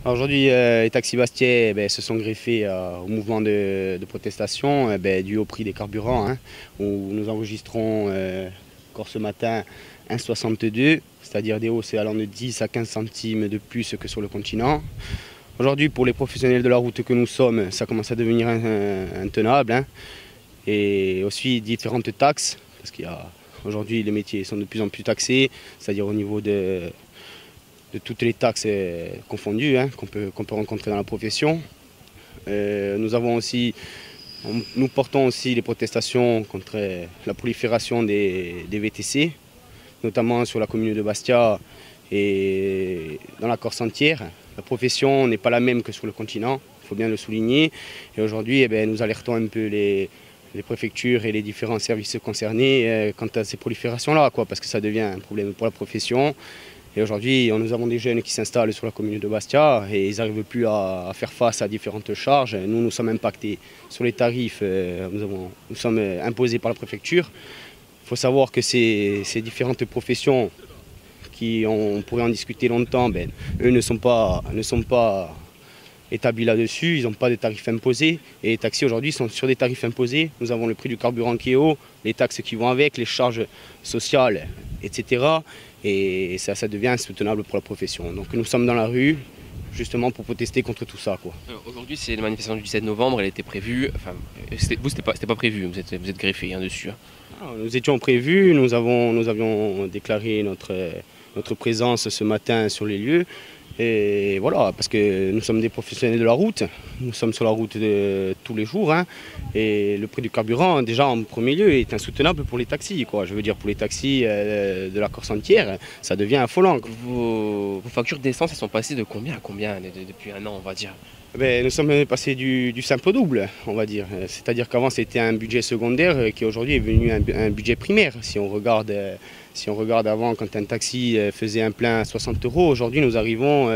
Aujourd'hui, les taxis bastiais se sont greffés au mouvement de protestation dû au prix des carburants, hein, où nous enregistrons encore ce matin 1,62, c'est-à-dire des hausses allant de 10 à 15 centimes de plus que sur le continent. Aujourd'hui, pour les professionnels de la route que nous sommes, ça commence à devenir intenable, hein, et aussi différentes taxes, parce qu'aujourd'hui les métiers sont de plus en plus taxés, c'est-à-dire au niveau de toutes les taxes confondues, hein, qu'on peut rencontrer dans la profession. Nous portons aussi les protestations contre la prolifération des VTC, notamment sur la commune de Bastia et dans la Corse entière. La profession n'est pas la même que sur le continent, il faut bien le souligner. Et aujourd'hui, nous alertons un peu les préfectures et les différents services concernés quant à ces proliférations-là, parce que ça devient un problème pour la profession. Et aujourd'hui, nous avons des jeunes qui s'installent sur la commune de Bastia et ils n'arrivent plus à faire face à différentes charges. Nous sommes impactés sur les tarifs, nous sommes imposés par la préfecture. Il faut savoir que ces différentes professions, on pourrait en discuter longtemps, eux ne sont pas établis là-dessus, ils n'ont pas de tarifs imposés. Et les taxis aujourd'hui sont sur des tarifs imposés. Nous avons le prix du carburant qui est haut, les taxes qui vont avec, les charges sociales, etc. Et ça devient insoutenable pour la profession. Donc nous sommes dans la rue justement pour protester contre tout ça. Aujourd'hui, c'est la manifestation du 17 novembre, elle était prévue. Enfin, vous, c'était pas prévu, vous êtes greffé dessus. Nous étions prévus, nous avions déclaré notre présence ce matin sur les lieux. Et voilà, parce que nous sommes des professionnels de la route, nous sommes sur la route tous les jours, hein, et le prix du carburant, déjà en premier lieu, est insoutenable pour les taxis. Je veux dire, pour les taxis de la Corse entière, ça devient affolant. Vos factures d'essence, elles sont passées de combien à combien depuis un an, on va dire? Nous sommes passés du simple au double, on va dire. C'est-à-dire qu'avant c'était un budget secondaire qui aujourd'hui est devenu un budget primaire. Si on regarde avant, quand un taxi faisait un plein à 60 €, aujourd'hui nous arrivons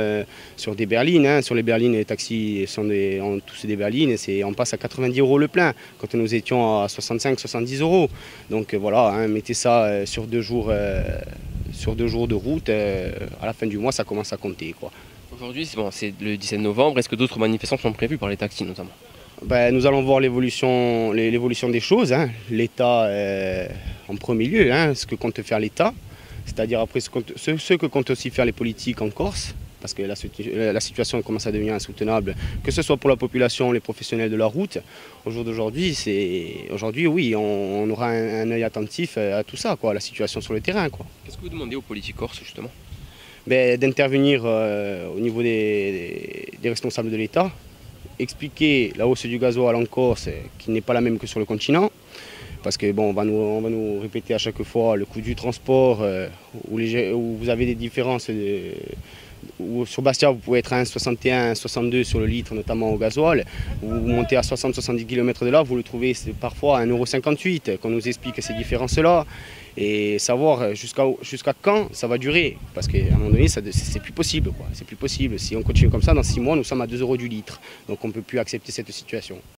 sur des berlines. Hein. Sur les berlines, les taxis ont tous des berlines et on passe à 90 € le plein, quand nous étions à 65-70 €. Donc voilà, hein, mettez ça sur 2 jours de route, à la fin du mois ça commence à compter. Aujourd'hui, c'est le 17 novembre. Est-ce que d'autres manifestations sont prévues par les taxis notamment? Nous allons voir l'évolution des choses. Hein. L'État en premier lieu, hein, ce que compte faire l'État, c'est-à-dire après ce que comptent aussi faire les politiques en Corse, parce que la situation commence à devenir insoutenable, que ce soit pour la population, les professionnels de la route. Au jour d'aujourd'hui, oui, on aura un œil attentif à tout ça, à la situation sur le terrain. Qu'est-ce que vous demandez aux politiques corses justement? D'intervenir au niveau des responsables de l'État, expliquer la hausse du gasoil en Corse qui n'est pas la même que sur le continent, parce que on va nous répéter à chaque fois le coût du transport, où vous avez des différences, où sur Bastia vous pouvez être à 1,61, 1,62 sur le litre, notamment au gasoil, où vous montez à 60-70 km de là, vous le trouvez parfois à 1,58 €, qu'on nous explique ces différences-là, et savoir jusqu'à quand ça va durer, parce qu'à un moment donné c'est plus possible. C'est plus possible. Si on continue comme ça, dans 6 mois nous sommes à 2 € du litre, donc on ne peut plus accepter cette situation.